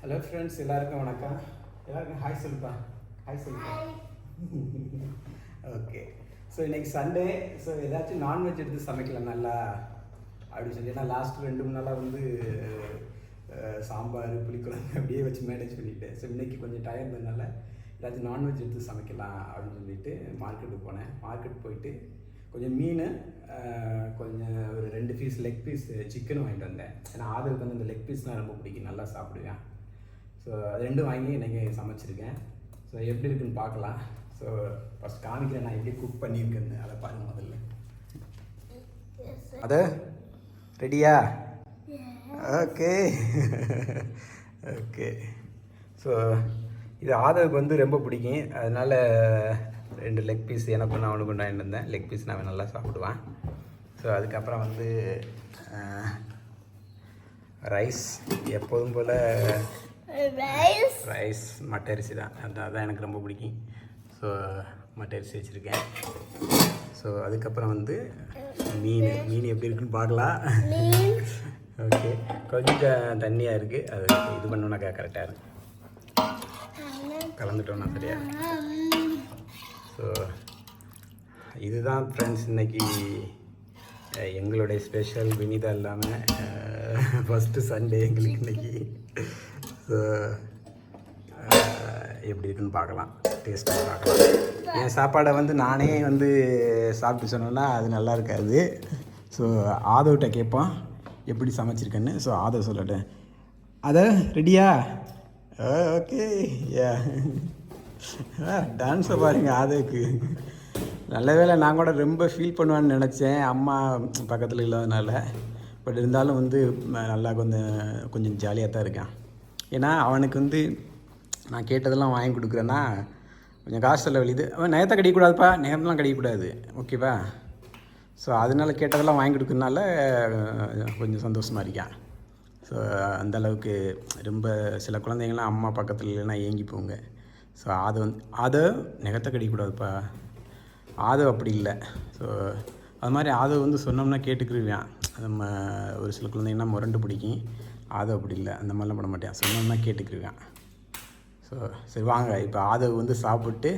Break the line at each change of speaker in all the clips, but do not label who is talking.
Hello friends, எல்லாருக்கும் வணக்கம். எல்லாருக்கும் ஹாய் சொல்லுப்பா. ஹாய் சொல்லுப்பா. ஓகே. ஸோ இன்றைக்கி சண்டே. ஸோ ஏதாச்சும் நான்வெஜ் எடுத்து சமைக்கலாம் நல்லா அப்படின்னு சொல்லி. ஏன்னா லாஸ்ட் 2-3 நாளாக வந்து சாம்பார் புளிக்குழம்பு அப்படியே வச்சு மேனேஜ் பண்ணிவிட்டேன். ஸோ இன்றைக்கி கொஞ்சம் டைம் இருந்ததுனால ஏதாச்சும் நான்வெஜ் எடுத்து சமைக்கலாம் அப்படின்னு சொல்லிட்டு மார்க்கெட்டுக்கு போனேன். மார்க்கெட் போயிட்டு கொஞ்சம் மீன், கொஞ்சம் ஒரு 2 பீஸ் லெக் பீஸ் சிக்கனும் வாங்கிட்டு வந்தேன். ஏன்னா ஆதருக்கு வந்து அந்த லெக் பீஸ்னால் ரொம்ப பிடிக்கும், நல்லா சாப்பிடுவேன். ஸோ அது ரெண்டும் வாங்கி இன்றைக்கி சமைச்சிருக்கேன். ஸோ எப்படி இருக்குன்னு பார்க்கலாம். ஸோ ஃபஸ்ட் காமிக்கிறேன் நான் எப்படி குக் பண்ணியிருக்கேன்னு. அதை பாருங்கள் முதல்ல. அது ரெடியா? Okay okay. ஸோ இது ஆதருக்கு வந்து ரொம்ப பிடிக்கும், அதனால் 2 லெக் பீஸ் எனக்கு நான் அவனுக்கு கொண்டாந்து இருந்தேன். லெக் பீஸ் நான் நல்லா சாப்பிடுவேன். ஸோ அதுக்கப்புறம் வந்து ரைஸ், எப்போதும் போல் ரைஸ் மட்டை அரிசி தான், அதான் எனக்கு ரொம்ப பிடிக்கும். ஸோ மட்டை அரிசி வச்சுருக்கேன். ஸோ அதுக்கப்புறம் வந்து மீன் எப்படி இருக்குன்னு பார்க்கலாம். ஓகே, கொஞ்சம் தண்ணியாக இருக்குது, அது இது பண்ணோன்னாக்கா கரெக்டாக இருக்கும். கலந்துட்டோன்னா சரியா. ஸோ இதுதான் ஃப்ரெண்ட்ஸ் இன்றைக்கி எங்களுடைய ஸ்பெஷல். வினிதா இல்லாமல் ஃபஸ்ட்டு சண்டே எங்களுக்கு இன்றைக்கி. ஸோ எப்படி இருக்குன்னு பார்க்கலாம், டேஸ்ட் பண்ணி பார்க்கலாம். என் சாப்பாடை வந்து நானே வந்து சாப்பிட்டு சொன்னேன்னா அது நல்லா இருக்காது. ஸோ ஆதவ்கிட்ட கேட்போம் எப்படி சமைச்சிருக்கேன்னு. ஸோ ஆதவ் சொல்லட்டேன். அதை ரெடியா? ஓகே. யா, டான்ஸை பாருங்க ஆதவுக்கு. நல்ல வேளை, நான் கூட ரொம்ப ஃபீல் பண்ணுவான்னு நினச்சேன் அம்மா பக்கத்தில் இல்லாதனால. பட் இருந்தாலும் வந்து நல்லா கொஞ்சம் ஜாலியாக தான் இருக்கான். ஏன்னா அவனுக்கு வந்து நான் கேட்டதெல்லாம் வாங்கி கொடுக்குறேன்னா கொஞ்சம் காசு செலவு இது. அவன் நேரத்தை கடிக்கக்கூடாதுப்பா, நேரம்லாம் கடிக்கக்கூடாது, ஓகேவா? ஸோ அதனால கேட்டதெல்லாம் வாங்கி கொடுக்குறதுனால கொஞ்சம் சந்தோஷமாக இருக்கான். ஸோ அந்தளவுக்கு ரொம்ப சில குழந்தைங்கள்லாம் அம்மா பக்கத்தில் இல்லைன்னா ஏங்கி போங்க. ஸோ அதை நெகத்தை கடிக்கக்கூடாதுப்பா. ஆதவ் அப்படி இல்லை. ஸோ அது மாதிரி ஆதவ் வந்து சொன்னோம்னா கேட்டுக்கிருவான். நம்ம ஒரு சில குழந்தைங்கன்னா முரண்டு பிடிக்கும். ஆதவ் அப்படி இல்லை, அந்த மாதிரிலாம் பண்ண மாட்டேன், சொன்னோம்னா கேட்டுக்கிருவான். ஸோ சரி வாங்க, இப்போ ஆதவ் வந்து சாப்பிட்டு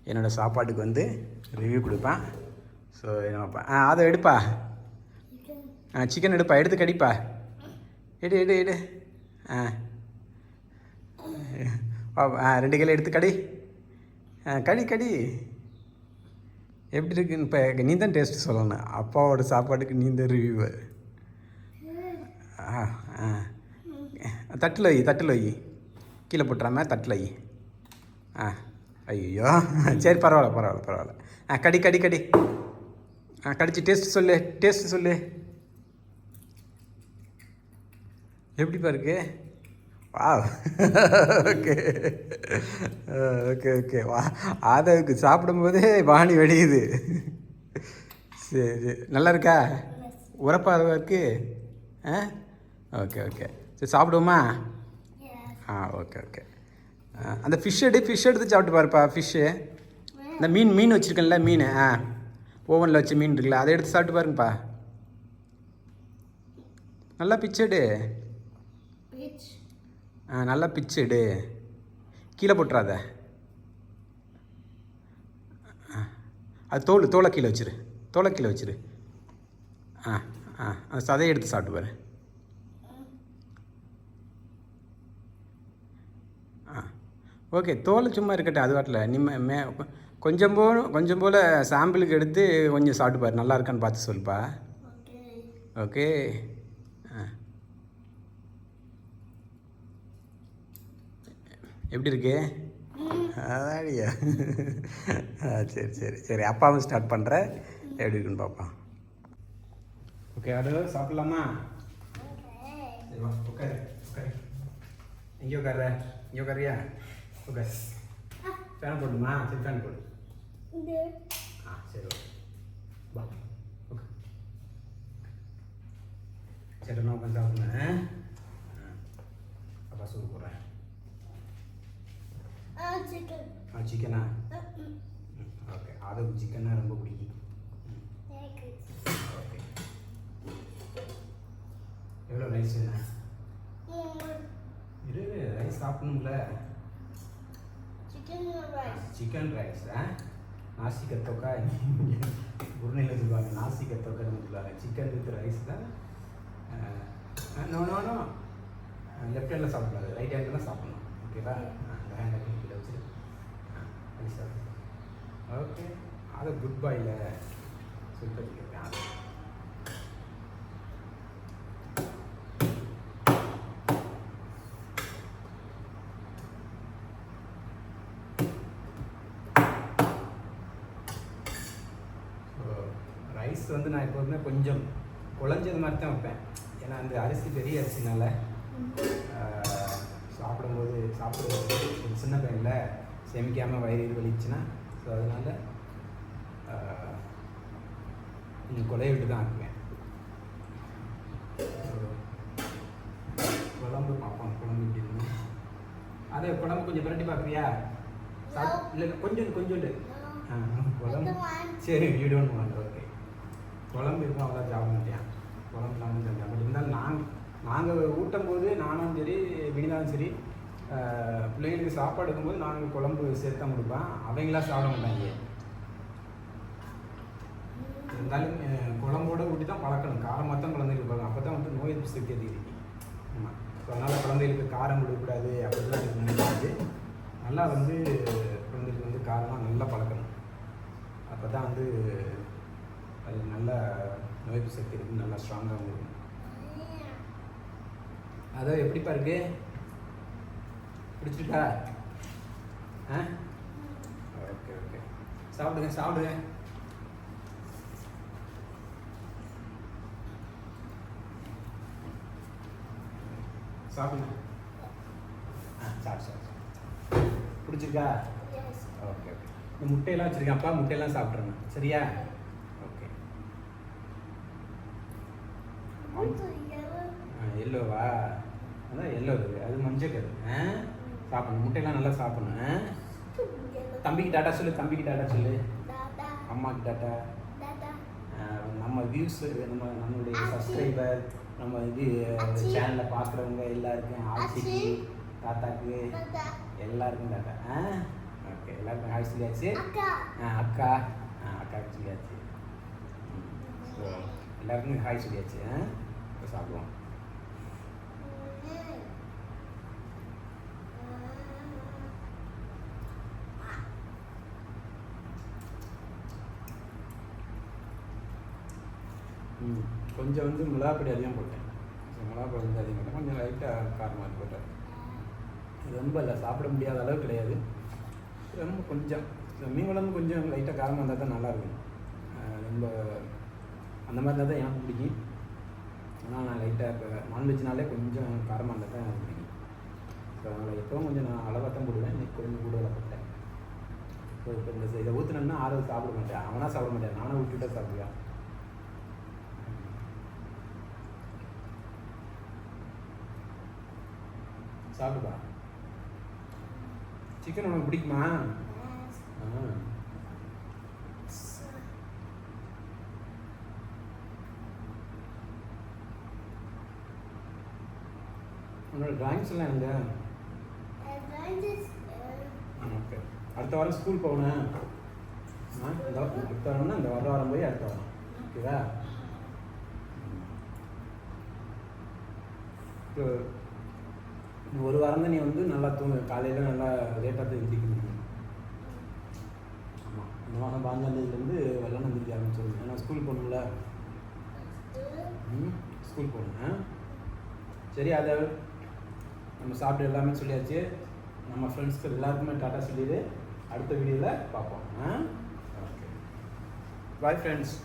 என்னோடய சாப்பாட்டுக்கு வந்து ரிவ்யூ கொடுப்பேன். ஸோ என்னப்பா ஆதவ் எடுப்பா, சிக்கன் எடுப்பா, எடுத்து கடிப்பா, எடு எடு எடு. 2 கிலோ எடுத்து கடி, கடி கடி. எப்படி இருக்குன்னு இப்போ நீ தான் டேஸ்ட்டு சொல்லணும். அப்பாவோட சாப்பாட்டுக்கு நீ தான் ரிவ்யூ. தட்டில் வை, கீழே போட்டுறாம தட்டில் வை. ஐயோ சரி, பரவாயில்ல. கடி கடி கடி. கடிச்சு டேஸ்ட்டு சொல்லு. எப்படிப்பா இருக்கு? வா, ஓகே ஓகே ஓகே. வா, ஆதவுக்கு சாப்பிடும்போதே வாணி வெடியுது. சரி, நல்லா இருக்கா? உரப்பாக இருக்கு. Okay okay. சரி சாப்பிடுவோமா? ஓகே. அந்த ஃபிஷ் எடுத்து சாப்பிட்டு பாருப்பா. ஃபிஷ்ஷு, இந்த மீன் வச்சுருக்கேன்ல, மீன் ஓவனில் வச்சு மீன் இருக்குல்ல, அதை எடுத்து சாப்பிட்டு பாருங்கப்பா. நல்லா பிச்செடு. நல்லா பிச்செடு, கீழே போட்டுறாத. அது தோலை கீழே வச்சிரு. அந்த சதையை எடுத்து சாப்பிட்டு பாரு. ஓகே, தோல் சும்மா இருக்கட்டும், அது வாட்டில் நீ கொஞ்சம் போல் சாம்பிளுக்கு எடுத்து கொஞ்சம் சாப்பிட்டு பாரு. நல்லா இருக்கான்னு பார்த்து சொல்லுப்பா. ஓகே. எப்படி இருக்கு? அதாடியா. சரி அப்பாவும் ஸ்டார்ட் பண்ணுறேன், எப்படி இருக்குன்னு பார்ப்போம். ஓகே, அது சாப்பிட்லாமா? சரி வா, உட்காரு. இங்கே உட்காரியா? ஓகே, ஃபேன் போடுமா? சரி ஃபேன் போடு. சரி ஓகே, வா ஓகே. சரி நான் உட்காந்து சாப்பிட்றேன். அப்பா சூடு போடுறேன். சிக்கனா? ஓகே, அதுக்கு சிக்கன்னா ரொம்ப பிடிக்கும். ஓகே, எவ்வளோ ரைஸ் வேணும்? சாப்பிடணும்ல.
சிக்கன் ரைஸ்
நாசி கத்தோக்கா உருணையில் சொல்லுவாங்க. நாசி கத்தோக்கான்னு சொல்லுவாங்க. சிக்கன் வித் ரைஸ் தான். நோ நோ நோ, லெஃப்ட் ஹேண்டில் சாப்பிடக்கூடாது, ரைட் ஹேண்டில் தான் சாப்பிடணும். ஓகேவா? அந்த ஹேண்டை கீழே வச்சுட்டு ஓகே. அது குட் பாயில் சொல்லிட்டு கேட்பேன். ரைஸ் வந்து நான் எப்போதுமே கொஞ்சம் குழஞ்சது மாதிரி தான் வைப்பேன். ஏன்னா அந்த அரிசி பெரிய அரிசினால சாப்பிடும்போது சின்ன பையனில் செமிக்காமல் வயிறு இது வலிச்சுன்னா, ஸோ அதனால் கொஞ்சம் கொலையை விட்டு தான் ஆக்குவேன். குழம்பு பார்ப்போம், குழம்பு எப்படி இருக்கணும். அதே குழம்பு கொஞ்சம் பிரட்டி பார்க்குறியா? இல்லை கொஞ்சோண்டு குழம்பு. சரி, யூ டோன்ட் வாண்ட். ஓகே, குழம்பு இருக்கும், அவ்வளோ சாப்பிட மாட்டேன். குழம்பு இல்லாமல் செஞ்சேன். பட் இருந்தாலும் நாங்கள் ஊட்டும் போது நானும் சரி வினிதாலும் சரி பிள்ளைங்களுக்கு சாப்பாடு இருக்கும்போது நாங்கள் குழம்பு சேர்த்தா கொடுப்பேன். அவங்களாம் சாப்பிட மாட்டாங்க. இருந்தாலும் குழம்போட ஊட்டி தான் பழக்கணும். காரமாக தான் குழந்தைகளுக்கு பழக்கம். அப்போ தான் வந்து நோய் எதிர்ப்பு சக்தி அதிகரிக்கும். ஆமாம், ஸோ அதனால் குழந்தைகளுக்கு காரம் கொடுக்கக்கூடாது அப்படிலாம் எனக்கு நினைக்காது. நல்லா வந்து குழந்தைகளுக்கு வந்து காரமாக நல்லா பழக்கணும். அப்போ தான் வந்து அது நல்லா நோய் எதிர்ப்பு சக்தி இருக்குது, நல்லா ஸ்ட்ராங்காகவும் இருக்கும். அதான் எப்படிப்பா இருக்கு? பிடிச்சிருக்கா? ஓகே ஓகே, சாப்பிடுங்க சாப்பிடுங்க. சாப்பிடுங்க. சாப்பிடு. பிடிச்சிருக்கா? Okay okay. இந்த முட்டையெல்லாம் வச்சுருக்கேன்ப்பா, முட்டையெல்லாம் சாப்பிட்றேங்க. சரியா? ஓகே. எல்லோவா? அதான் எல்லோ இருக்குது, அது மஞ்சள் கரு. சாப்பிடணும், முட்டையெல்லாம் நல்லா சாப்பிடணும். தம்பிக்கு டாட்டா சொல்லு, தம்பிக்கு டாட்டா சொல்லு, அம்மாவுக்கு டாட்டா. நம்ம வியூஸ், நம்மளுடைய சப்ஸ்கிரைபர், நம்ம இது சேனலில் பார்க்குறவங்க எல்லாருக்கும், ஆட்சிக்கு, தாத்தாக்கு எல்லாருக்கும் டாட்டா. ஓகே, எல்லாருக்கும் ஹாய் சொல்லியாச்சு. அக்கா அக்காவுக்கு சொல்லியாச்சு. ஸோ எல்லாருக்கும் ஹாய் சொல்லியாச்சு. இப்போ சாப்பிடுவோம். கொஞ்சம் வந்து மிளகாப்பொடி அதிகம் போட்டேன். மிளகாப்பொடி வந்து அதிகம் போட்டேன், கொஞ்சம் லைட்டாக காரமாக போட்டேன். ரொம்ப இல்லை, சாப்பிட முடியாத அளவு கிடையாது, ரொம்ப கொஞ்சம். மீன் குழம்பு கொஞ்சம் லைட்டாக காரமாக இருந்தால் தான் நல்லாயிருக்கும். ரொம்ப அந்த மாதிரி இருந்தால் தான் எனக்கு பிடிக்கும். ஆனால் நான் லைட்டாக இப்போ நான்வெஜ்னாலே கொஞ்சம் காரமாக இருந்தால் தான் எனக்கு பிடிக்கும். ஸோ அதனால் எப்போவும் கொஞ்சம் நான் அளவாக தான் போடுவேன். இன்னைக்கு கொஞ்சம் கூடுதலாக போட்டேன். ஸோ இப்போ இந்த இதை ஊற்றினோம்னா ஆறு சாப்பிட மாட்டேன், அவனாக சாப்பிட மாட்டேன், நானும் விட்டுவிட்டா சாப்பிடுவேன். சாப்பிடுப்பா. சிக்கன் உனக்கு பிடிக்குமா? உன்னோட டிராயிங்ஸ் எல்லாம் எங்க? ஓகே, அடுத்த வாரம் ஸ்கூல் போகணும். அடுத்த வாரம்னா இந்த வாரம் போய் அடுத்த வாரம். ஓகேவா? இப்போ ஒரு வாரம் தான் நீ வந்து நல்லா தூங்க, காலையில் நல்லா லேட்டாக தான் எந்திரிக்க முடியும். ஆமாம், இந்த மாதம் 15ஆந்தேதியிலேருந்து வெள்ளம் எந்திரிக்க ஆரம்பிச்சிருங்க. ஏன்னா ஸ்கூல் போகணும்ல. ஸ்கூல் போகணும். சரி, அதை நம்ம சாப்பிட்டு எல்லாமே சொல்லியாச்சு. நம்ம ஃப்ரெண்ட்ஸ்க்கு எல்லாருக்குமே டாட்டா சொல்லிடு. அடுத்த வீடியோவில் பார்ப்போம். Okay, bye friends.